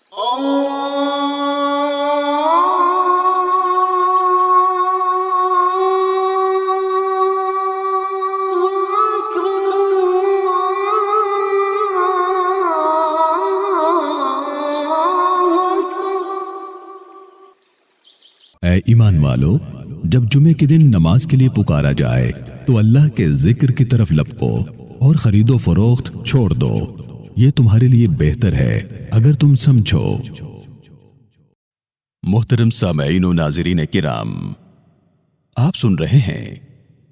اے ایمان والو، جب جمعے کے دن نماز کے لیے پکارا جائے تو اللہ کے ذکر کی طرف لپکو اور خرید و فروخت چھوڑ دو، یہ تمہارے لیے بہتر ہے اگر تم سمجھو۔ محترم سامعین و ناظرین کرام، آپ سن رہے ہیں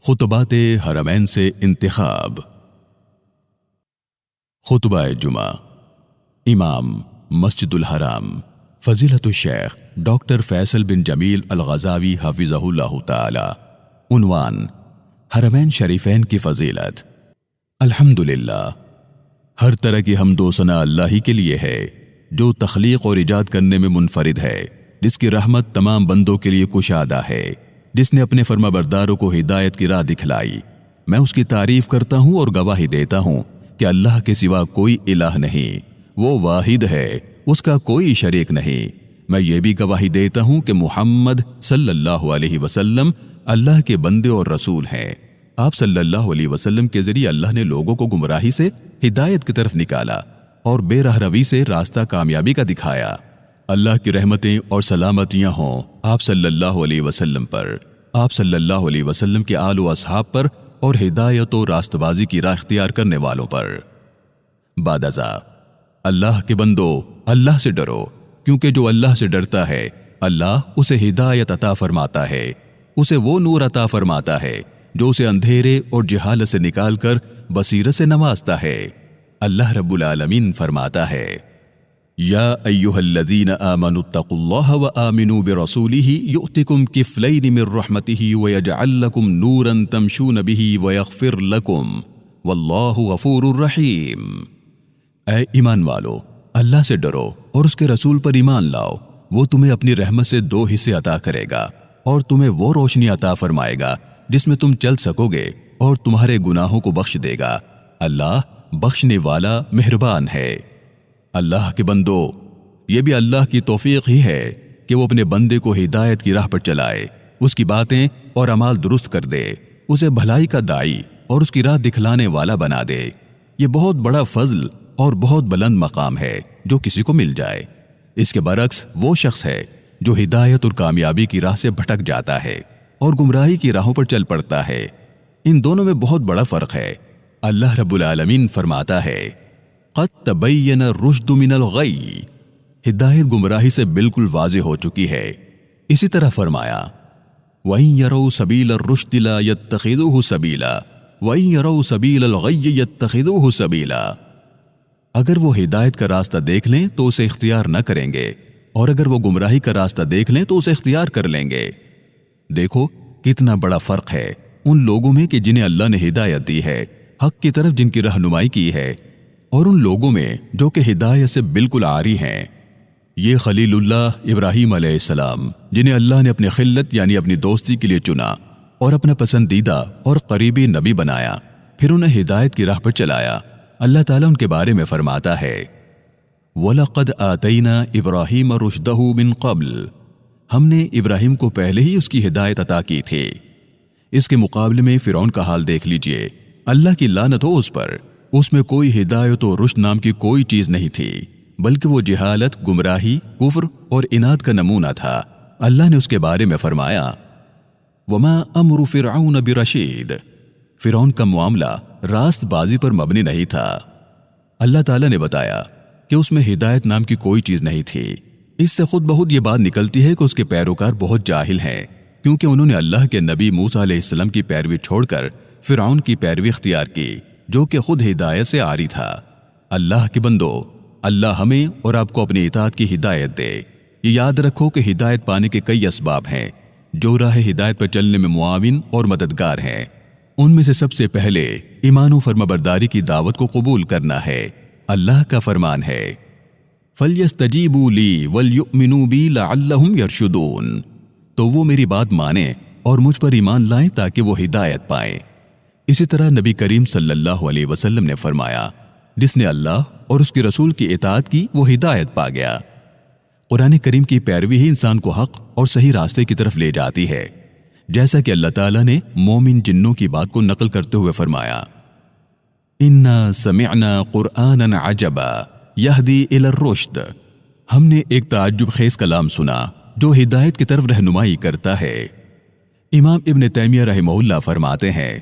خطبات حرمین سے انتخاب۔ خطبہ جمعہ، امام مسجد الحرام فضیلت الشیخ ڈاکٹر فیصل بن جمیل الغزاوی حفظہ اللہ تعالی۔ عنوان: حرمین شریفین کی فضیلت۔ الحمدللہ، ہر طرح کی حمد و ثنا اللہ ہی کے لیے ہے جو تخلیق اور ایجاد کرنے میں منفرد ہے، جس کی رحمت تمام بندوں کے لیے کشادہ ہے، جس نے اپنے فرمانبرداروں کو ہدایت کی راہ دکھلائی۔ میں اس کی تعریف کرتا ہوں اور گواہی دیتا ہوں کہ اللہ کے سوا کوئی الہ نہیں، وہ واحد ہے، اس کا کوئی شریک نہیں۔ میں یہ بھی گواہی دیتا ہوں کہ محمد صلی اللہ علیہ وسلم اللہ کے بندے اور رسول ہیں۔ آپ صلی اللہ علیہ وسلم کے ذریعے اللہ نے لوگوں کو گمراہی سے ہدایت کی طرف نکالا اور بے راہ روی سے راستہ کامیابی کا دکھایا۔ اللہ کی رحمتیں اور سلامتیاں ہوں آپ صلی اللہ علیہ وسلم پر، آپ صلی اللہ علیہ وسلم کے آل و اصحاب پر اور ہدایت و راست بازی کی راہ اختیار کرنے والوں پر۔ بعد ازاں، اللہ کے بندو، اللہ سے ڈرو، کیونکہ جو اللہ سے ڈرتا ہے اللہ اسے ہدایت عطا فرماتا ہے، اسے وہ نور عطا فرماتا ہے جو اسے اندھیرے اور جہالت سے نکال کر بصیرت سے نوازتا ہے۔ اللہ رب العالمین فرماتا ہے: یا ایھا الذین آمنوا اتقوا اللہ وآمنوا برسولہ یؤتکم کفلین من رحمتہ ویجعل لکم نورا تمشون بہ ویغفر لکم واللہ غفور رحیم۔ اے ایمان والو، اللہ سے ڈرو اور اس کے رسول پر ایمان لاؤ، وہ تمہیں اپنی رحمت سے 2 حصے عطا کرے گا اور تمہیں وہ روشنی عطا فرمائے گا جس میں تم چل سکو گے اور تمہارے گناہوں کو بخش دے گا۔ اللہ بخشنے والا مہربان ہے۔ اللہ کے بندو، یہ بھی اللہ کی توفیق ہی ہے کہ وہ اپنے بندے کو ہدایت کی راہ پر چلائے، اس کی باتیں اور اعمال درست کر دے، اسے بھلائی کا داعی اور اس کی راہ دکھلانے والا بنا دے۔ یہ بہت بڑا فضل اور بہت بلند مقام ہے جو کسی کو مل جائے۔ اس کے برعکس وہ شخص ہے جو ہدایت اور کامیابی کی راہ سے بھٹک جاتا ہے اور گمراہی کی راہوں پر چل پڑتا ہے۔ ان دونوں میں بہت بڑا فرق ہے۔ اللہ رب العالمین فرماتا ہے: قد تبین الرشد من الغی، ہدایت گمراہی سے بالکل واضح ہو چکی ہے۔ اسی طرح فرمایا: وَإِن يَرَوْا سَبِيلَ الرُّشْدِ لَا يَتَّخِذُوهُ سَبِيلًا وَإِن يَرَوْا سَبِيلَ الْغَيِّ يَتَّخِذُوهُ سَبِيلًا۔ اگر وہ ہدایت کا راستہ دیکھ لیں تو اسے اختیار نہ کریں گے، اور اگر وہ گمراہی کا راستہ دیکھ لیں تو اسے اختیار کر لیں گے۔ دیکھو کتنا بڑا فرق ہے ان لوگوں میں کہ جنہیں اللہ نے ہدایت دی ہے، حق کی طرف جن کی رہنمائی کی ہے، اور ان لوگوں میں جو کہ ہدایت سے بالکل عاری ہیں۔ یہ خلیل اللہ ابراہیم علیہ السلام، جنہیں اللہ نے اپنے خلت یعنی اپنی دوستی کے لیے چنا اور اپنا پسندیدہ اور قریبی نبی بنایا، پھر انہیں ہدایت کی راہ پر چلایا۔ اللہ تعالیٰ ان کے بارے میں فرماتا ہے: وَلَقَدْ آتَيْنَا إِبْرَاهِيمَ رُشْدَهُ مِن قَبْلُ، ہم نے ابراہیم کو پہلے ہی اس کی ہدایت عطا کی تھی۔ اس کے مقابلے میں فرعون کا حال دیکھ لیجئے، اللہ کی لعنت ہو اس پر، اس میں کوئی ہدایت و رشد نام کی کوئی چیز نہیں تھی، بلکہ وہ جہالت، گمراہی، کفر اور اناد کا نمونہ تھا۔ اللہ نے اس کے بارے میں فرمایا: وَمَا أَمْرُ فِرْعَوْنَ بِرَشِيدٍ، فرعون کا معاملہ راست بازی پر مبنی نہیں تھا۔ اللہ تعالیٰ نے بتایا کہ اس میں ہدایت نام کی کوئی چیز نہیں تھی۔ اس سے خود بخود یہ بات نکلتی ہے کہ اس کے پیروکار بہت جاہل ہیں، کیونکہ انہوں نے اللہ کے نبی موسیٰ علیہ السلام کی پیروی چھوڑ کر فرعون کی پیروی اختیار کی، جو کہ خود ہدایت سے عاری تھا۔ اللہ کے بندو، اللہ ہمیں اور آپ کو اپنی اطاعت کی ہدایت دے۔ یہ یاد رکھو کہ ہدایت پانے کے کئی اسباب ہیں جو راہ ہدایت پر چلنے میں معاون اور مددگار ہیں۔ ان میں سے سب سے پہلے ایمان و فرمانبرداری کی دعوت کو قبول کرنا ہے۔ اللہ کا فرمان ہے: فَلْيَسْتَجِيبُوا لِي وَلْيُؤْمِنُوا بِي لَعَلَّهُمْ يَرْشُدُونَ، تو وہ میری بات مانیں اور مجھ پر ایمان لائیں تاکہ وہ ہدایت پائیں۔ اسی طرح نبی کریم صلی اللہ علیہ وسلم نے فرمایا: جس نے اللہ اور اس کے رسول کی اطاعت کی وہ ہدایت پا گیا، قرآن کریم کی پیروی ہی انسان کو حق اور صحیح راستے کی طرف لے جاتی ہے، جیسا کہ اللہ تعالیٰ نے مومن جنوں کی بات کو نقل کرتے ہوئے فرمایا، اِنَّا سَمِعْنَا قُرْآنًا عَجَبًا يَهْدِي إِلَى الرُّشْدِ، ہم نے ایک تعجب خیز کلام سنا جو ہدایت کی طرف رہنمائی کرتا ہے۔ امام ابن تیمیہ رحمہ اللہ فرماتے ہیں،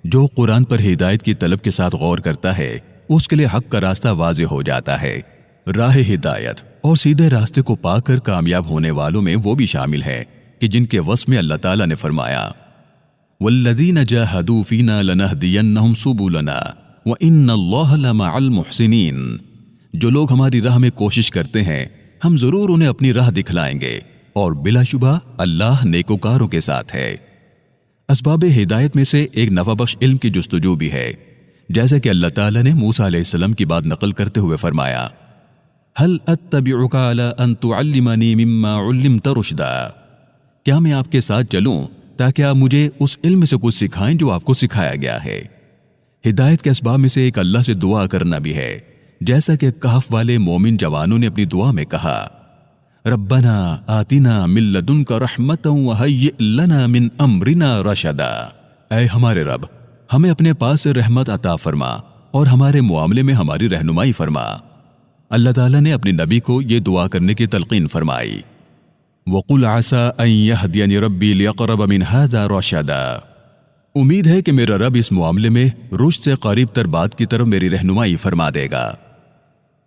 جو قرآن پر ہدایت کی طلب کے ساتھ غور کرتا ہے اس کے لیے حق کا راستہ واضح ہو جاتا ہے۔ راہ ہدایت اور سیدھے راستے کو پا کر کامیاب ہونے والوں میں وہ بھی شامل ہے کہ جن کے وصف میں اللہ تعالیٰ نے فرمایا، وَالَّذِينَ جَاهَدُوا فِينَا لَنَهْدِيَنَّهُمْ سُبُلَنَا وَإِنَّ اللَّهَ لَمَعَ الْمُحْسِنِينَ، جو لوگ ہماری راہ میں کوشش کرتے ہیں ہم ضرور انہیں اپنی راہ دکھلائیں گے، اور بلا شبہ اللہ نیکوکاروں کے ساتھ ہے۔ اسباب ہدایت میں سے ایک نفع بخش علم کی جستجو بھی ہے، جیسے کہ اللہ تعالیٰ نے موسیٰ علیہ السلام کی بات نقل کرتے ہوئے فرمایا، هل اتبعک علی ان تعلمنی مما علمت رشدا، کیا میں آپ کے ساتھ چلوں تاکہ آپ مجھے اس علم سے کچھ سکھائیں جو آپ کو سکھایا گیا ہے۔ ہدایت کے اسباب میں سے ایک اللہ سے دعا کرنا بھی ہے، جیسا کہ کہف والے مومن جوانوں نے اپنی دعا میں کہا، ربنا آتنا من لدنک رحمتا وہیئ لنا من امرنا رشدا، اے ہمارے رب ہمیں اپنے پاس سے رحمت عطا فرما اور ہمارے معاملے میں ہماری رہنمائی فرما۔ اللہ تعالیٰ نے اپنے نبی کو یہ دعا کرنے کی تلقین فرمائی، وَقُلْ عَسَىٰ أَن يَهْدِيَنِ رَبِّي لِيَقْرَبَ مِنْ هَذَا رَشَدًا، امید ہے کہ میرا رب اس معاملے میں رشد سے قریب تر بات کی طرف میری رہنمائی فرما دے گا۔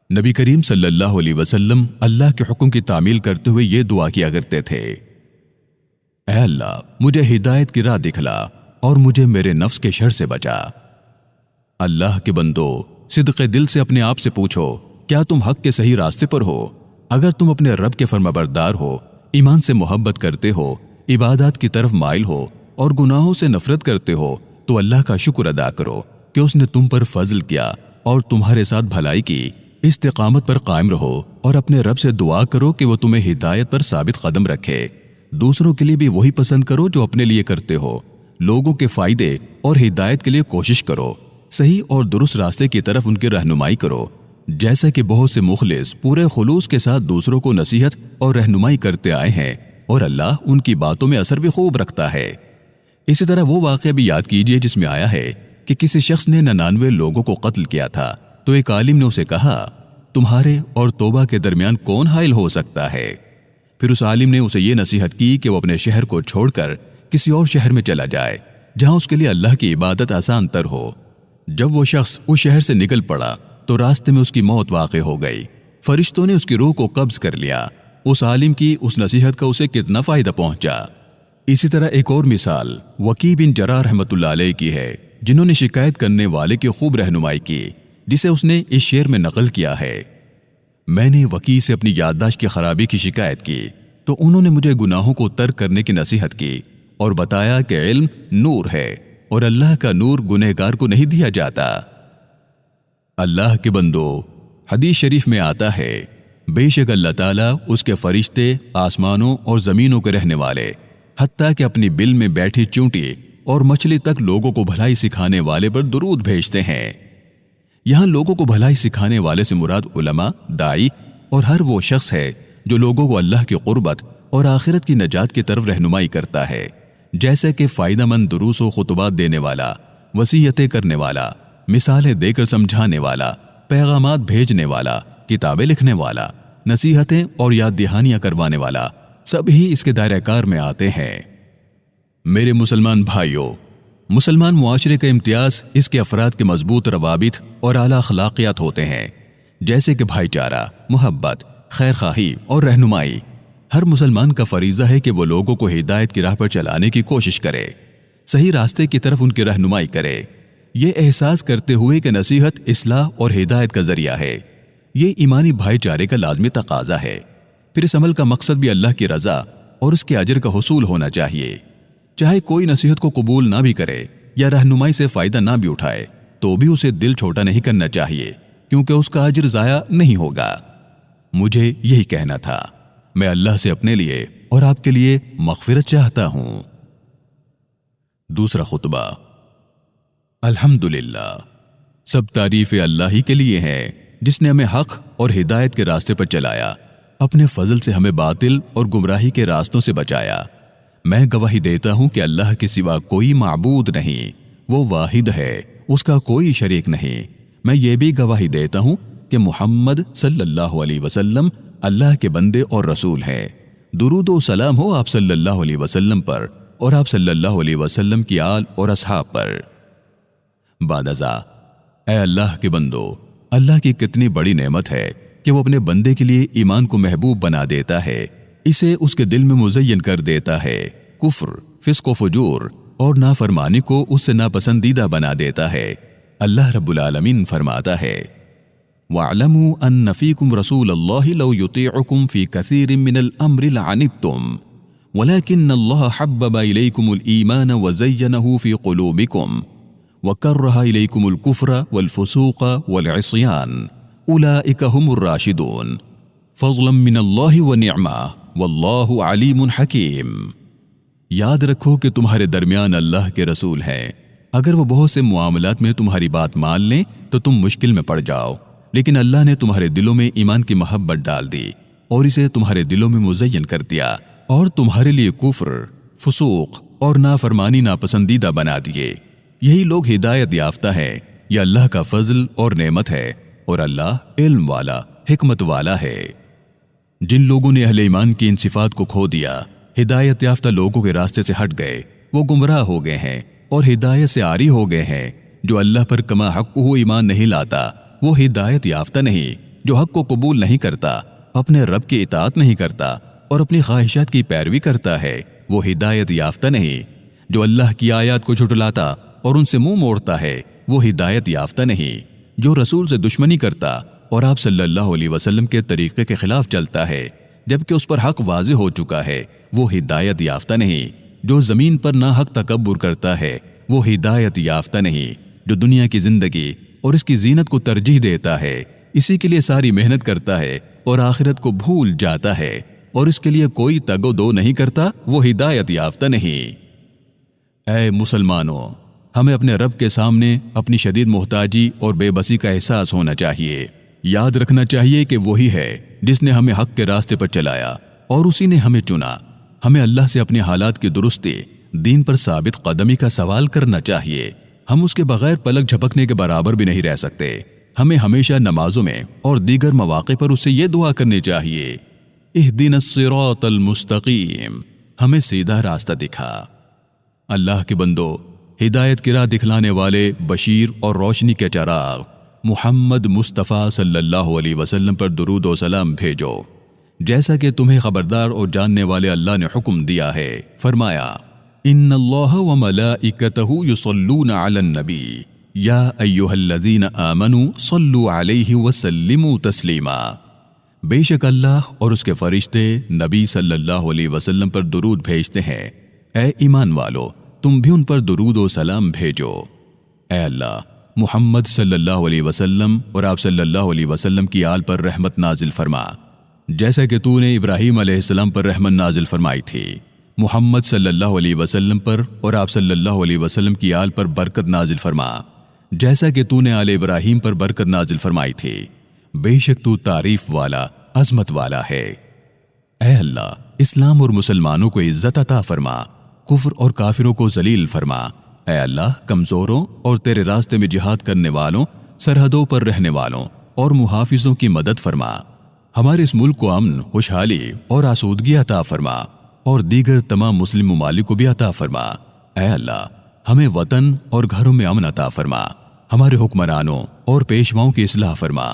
نبی کریم صلی اللہ علیہ وسلم اللہ کے حکم کی تعمیل کرتے ہوئے یہ دعا کیا کرتے تھے، اے اللہ مجھے ہدایت کی راہ دکھلا اور مجھے میرے نفس کے شر سے بچا۔ اللہ کے بندو، صدق دل سے اپنے آپ سے پوچھو، کیا تم حق کے صحیح راستے پر ہو؟ اگر تم اپنے رب کے فرمانبردار ہو، ایمان سے محبت کرتے ہو، عبادات کی طرف مائل ہو اور گناہوں سے نفرت کرتے ہو تو اللہ کا شکر ادا کرو کہ اس نے تم پر فضل کیا اور تمہارے ساتھ بھلائی کی۔ استقامت پر قائم رہو اور اپنے رب سے دعا کرو کہ وہ تمہیں ہدایت پر ثابت قدم رکھے۔ دوسروں کے لیے بھی وہی پسند کرو جو اپنے لیے کرتے ہو، لوگوں کے فائدے اور ہدایت کے لیے کوشش کرو، صحیح اور درست راستے کی طرف ان کی رہنمائی کرو، جیسا کہ بہت سے مخلص پورے خلوص کے ساتھ دوسروں کو نصیحت اور رہنمائی کرتے آئے ہیں، اور اللہ ان کی باتوں میں اثر بھی خوب رکھتا ہے۔ اسی طرح وہ واقعہ بھی یاد کیجئے جس میں آیا ہے کہ کسی شخص نے 99 لوگوں کو قتل کیا تھا، تو ایک عالم نے اسے کہا، تمہارے اور توبہ کے درمیان کون حائل ہو سکتا ہے؟ پھر اس عالم نے اسے یہ نصیحت کی کہ وہ اپنے شہر کو چھوڑ کر کسی اور شہر میں چلا جائے جہاں اس کے لیے اللہ کی عبادت آسان تر ہو۔ جب وہ شخص اس شہر سے نکل پڑا تو راستے میں اس کی موت واقع ہو گئی، فرشتوں نے اس کی روح کو قبض کر لیا۔ اس عالم کی اس نصیحت کا اسے کتنا فائدہ پہنچا۔ اسی طرح ایک اور مثال وکی بن جراح رحمۃ اللہ علیہ کی ہے، جنہوں نے شکایت کرنے والے کی خوب رہنمائی کی، جسے اس نے اس شعر میں نقل کیا ہے، میں نے وکی سے اپنی یادداشت کی خرابی کی شکایت کی تو انہوں نے مجھے گناہوں کو ترک کرنے کی نصیحت کی اور بتایا کہ علم نور ہے اور اللہ کا نور گنہگار کو نہیں دیا جاتا۔ اللہ کے بندو، حدیث شریف میں آتا ہے، بے شک اللہ تعالیٰ، اس کے فرشتے، آسمانوں اور زمینوں کے رہنے والے، حتیٰ کہ اپنی بل میں بیٹھی چونٹی اور مچھلی تک لوگوں کو بھلائی سکھانے والے پر درود بھیجتے ہیں۔ یہاں لوگوں کو بھلائی سکھانے والے سے مراد علماء، داعی اور ہر وہ شخص ہے جو لوگوں کو اللہ کی قربت اور آخرت کی نجات کی طرف رہنمائی کرتا ہے، جیسے کہ فائدہ مند دروس و خطبات دینے والا، وصیتیں کرنے والا، مثالیں دے کر سمجھانے والا، پیغامات بھیجنے والا، کتابیں لکھنے والا، نصیحتیں اور یاد دہانیاں کروانے والا، سب ہی اس کے دائرہ کار میں آتے ہیں۔ میرے مسلمان بھائیوں، مسلمان معاشرے کا امتیاز اس کے افراد کے مضبوط روابط اور اعلیٰ اخلاقیات ہوتے ہیں، جیسے کہ بھائی چارہ، محبت، خیر خواہی اور رہنمائی۔ ہر مسلمان کا فریضہ ہے کہ وہ لوگوں کو ہدایت کی راہ پر چلانے کی کوشش کرے، صحیح راستے کی طرف ان کی رہنمائی کرے، یہ احساس کرتے ہوئے کہ نصیحت اصلاح اور ہدایت کا ذریعہ ہے۔ یہ ایمانی بھائی چارے کا لازمی تقاضا ہے۔ پھر اس عمل کا مقصد بھی اللہ کی رضا اور اس کے اجر کا حصول ہونا چاہیے۔ چاہے کوئی نصیحت کو قبول نہ بھی کرے یا رہنمائی سے فائدہ نہ بھی اٹھائے تو بھی اسے دل چھوٹا نہیں کرنا چاہیے، کیونکہ اس کا اجر ضائع نہیں ہوگا۔ مجھے یہی کہنا تھا۔ میں اللہ سے اپنے لیے اور آپ کے لیے مغفرت چاہتا ہوں۔ دوسرا خطبہ۔ الحمدللہ، سب تعریف اللہ ہی کے لیے ہے جس نے ہمیں حق اور ہدایت کے راستے پر چلایا۔ اپنے فضل سے ہمیں باطل اور گمراہی کے راستوں سے بچایا۔ میں گواہی دیتا ہوں کہ اللہ کے سوا کوئی معبود نہیں، وہ واحد ہے، اس کا کوئی شریک نہیں۔ میں یہ بھی گواہی دیتا ہوں کہ محمد صلی اللہ علیہ وسلم اللہ کے بندے اور رسول ہیں۔ درود و سلام ہو آپ صلی اللہ علیہ وسلم پر اور آپ صلی اللہ علیہ وسلم کی آل اور اصحاب پر۔ بعد ازاں، اے اللہ کے بندو، اللہ کی کتنی بڑی نعمت ہے کہ وہ اپنے بندے کے لیے ایمان کو محبوب بنا دیتا ہے، اسے اس کے دل میں مزین کر دیتا ہے، کفر، فسق و فجور اور نافرمانی کو اس سے ناپسندیدہ بنا دیتا ہے۔ اللہ رب العالمین فرماتا ہے، وَاعْلَمُوا أَنَّ فِيكُمْ رَسُولَ اللَّهِ لَوْ يُطِيعُكُمْ فِي كَثِيرٍ مِّنَ الْأَمْرِ لَعَنِتُّمْ وَلَكِنَّ اللَّهَ حَبَّبَ إِلَيْكُمُ الْإِيمَانَ وَزَيَّنَهُ فِي قُلُوبِكُمْ وَكَرَّهَ إِلَيْكُمُ الْكُفْرَ وَالْفُسُوقَ وَالْعِصْيَانَ أُولَئِكَ هُمُ الرَّاشِدُونَ فَضْلًا مِّنَ اللَّهِ وَنِعْمَةً وَاللَّهُ عَلِيمٌ حَكِيمٌ۔ یاد رکھو کہ تمہارے درمیان اللہ کے رسول ہیں، اگر وہ بہت سے معاملات میں تمہاری بات مان لیں تو تم مشکل میں پڑ جاؤ، لیکن اللہ نے تمہارے دلوں میں ایمان کی محبت ڈال دی اور اسے تمہارے دلوں میں مزین کر دیا، اور تمہارے لیے کفر، فسوق اور نافرمانی ناپسندیدہ بنا دیے۔ یہی لوگ ہدایت یافتہ ہیں، یہ اللہ کا فضل اور نعمت ہے، اور اللہ علم والا، حکمت والا ہے۔ جن لوگوں نے اہل ایمان کی ان صفات کو کھو دیا، ہدایت یافتہ لوگوں کے راستے سے ہٹ گئے، وہ گمراہ ہو گئے ہیں اور ہدایت سے عاری ہو گئے ہیں۔ جو اللہ پر کما حق ہو ایمان نہیں لاتا، وہ ہدایت یافتہ نہیں۔ جو حق کو قبول نہیں کرتا، اپنے رب کی اطاعت نہیں کرتا اور اپنی خواہشات کی پیروی کرتا ہے، وہ ہدایت یافتہ نہیں۔ جو اللہ کی آیات کو جھٹلاتا اور ان سے منہ موڑتا ہے، وہ ہدایت یافتہ نہیں۔ جو رسول سے دشمنی کرتا اور آپ صلی اللہ علیہ وسلم کے طریقے کے خلاف چلتا ہے جبکہ اس پر حق واضح ہو چکا ہے، وہ ہدایت یافتہ نہیں۔ جو زمین پر ناحق تکبر کرتا ہے، وہ ہدایت یافتہ نہیں۔ جو دنیا کی زندگی اور اس کی زینت کو ترجیح دیتا ہے، اسی کے لیے ساری محنت کرتا ہے اور آخرت کو بھول جاتا ہے اور اس کے لیے کوئی تگ و دو نہیں کرتا، وہ ہدایت یافتہ نہیں۔ اے مسلمانوں، ہمیں اپنے رب کے سامنے اپنی شدید محتاجی اور بے بسی کا احساس ہونا چاہیے۔ یاد رکھنا چاہیے کہ وہی ہے جس نے ہمیں حق کے راستے پر چلایا اور اسی نے ہمیں چنا۔ ہمیں اللہ سے اپنے حالات کی درستی، دین پر ثابت قدمی کا سوال کرنا چاہیے۔ ہم اس کے بغیر پلک جھپکنے کے برابر بھی نہیں رہ سکتے۔ ہمیں ہمیشہ نمازوں میں اور دیگر مواقع پر اسے یہ دعا کرنی چاہیے، اہدنا الصراط المستقیم، ہمیں سیدھا راستہ دکھا۔ اللہ کے بندو، ہدایت کی راہ دکھلانے والے بشیر اور روشنی کے چراغ محمد مصطفیٰ صلی اللہ علیہ وسلم پر درود و سلام بھیجو، جیسا کہ تمہیں خبردار اور جاننے والے اللہ نے حکم دیا ہے۔ فرمایا، ان اللہ وملائکتہ یصلون علی النبی یا ایھا الذین آمنوا صلوا علیہ وسلموا تسلیما۔ بے شک اللہ اور اس کے فرشتے نبی صلی اللہ علیہ وسلم پر درود بھیجتے ہیں۔ اے ایمان والو، تم بھی ان پر درود و سلام بھیجو۔ اے اللہ، محمد صلی اللہ علیہ وسلم اور آپ صلی اللہ علیہ وسلم کی آل پر رحمت نازل فرما، جیسا کہ تو نے ابراہیم علیہ السلام پر رحمت نازل فرمائی تھی۔ محمد صلی اللہ علیہ وسلم پر اور آپ صلی اللہ علیہ وسلم کی آل پر برکت نازل فرما، جیسا کہ تو نے آل ابراہیم پر برکت نازل فرمائی تھی۔ بے شک تو تعریف والا، عظمت والا ہے۔ اے اللہ، اسلام اور مسلمانوں کو عزت عطا فرما، کفر اور کافروں کو ذلیل فرما۔ اے اللہ، کمزوروں اور تیرے راستے میں جہاد کرنے والوں، سرحدوں پر رہنے والوں اور محافظوں کی مدد فرما۔ ہمارے اس ملک کو امن، خوشحالی اور آسودگی عطا فرما، اور دیگر تمام مسلم ممالک کو بھی عطا فرما۔ اے اللہ، ہمیں وطن اور گھروں میں امن عطا فرما، ہمارے حکمرانوں اور پیشواؤں کی اصلاح فرما۔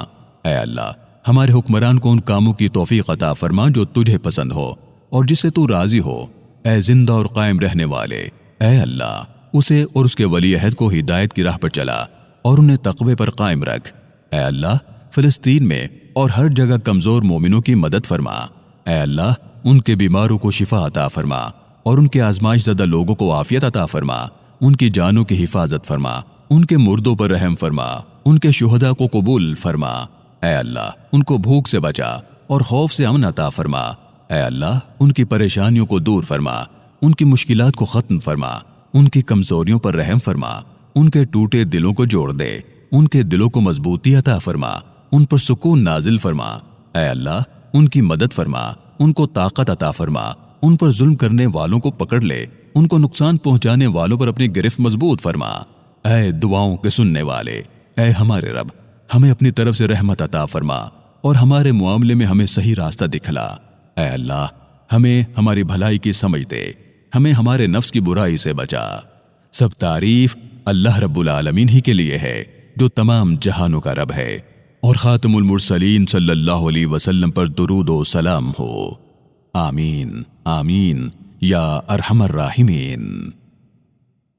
اے اللہ، ہمارے حکمران کو ان کاموں کی توفیق عطا فرما جو تجھے پسند ہو اور جس سے تو راضی ہو۔ اے زندہ اور قائم رہنے والے، اے اللہ، اسے اور اس کے ولی عہد کو ہدایت کی راہ پر چلا اور انہیں تقوی پر قائم رکھ۔ اے اللہ، فلسطین میں اور ہر جگہ کمزور مومنوں کی مدد فرما۔ اے اللہ، ان کے بیماروں کو شفا عطا فرما اور ان کے آزمائش زدہ لوگوں کو عافیت عطا فرما۔ ان کی جانوں کی حفاظت فرما، ان کے مردوں پر رحم فرما، ان کے شہداء کو قبول فرما۔ اے اللہ، ان کو بھوک سے بچا اور خوف سے امن عطا فرما۔ اے اللہ، ان کی پریشانیوں کو دور فرما، ان کی مشکلات کو ختم فرما، ان کی کمزوریوں پر رحم فرما، ان کے ٹوٹے دلوں کو جوڑ دے، ان کے دلوں کو مضبوطی عطا فرما، ان پر سکون نازل فرما۔ اے اللہ، ان کی مدد فرما، ان کو طاقت عطا فرما، ان پر ظلم کرنے والوں کو پکڑ لے، ان کو نقصان پہنچانے والوں پر اپنی گرفت مضبوط فرما۔ اے دعاؤں کے سننے والے، اے ہمارے رب، ہمیں اپنی طرف سے رحمت عطا فرما اور ہمارے معاملے میں ہمیں صحیح راستہ دکھلا۔ اے اللہ، ہمیں ہماری بھلائی کی سمجھ دے، ہمیں ہمارے نفس کی برائی سے بچا۔ سب تعریف اللہ رب العالمین ہی کے لیے ہے جو تمام جہانوں کا رب ہے، اور خاتم المرسلین صلی اللہ علیہ وسلم پر درود و سلام ہو۔ آمین آمین یا ارحم الراحمین۔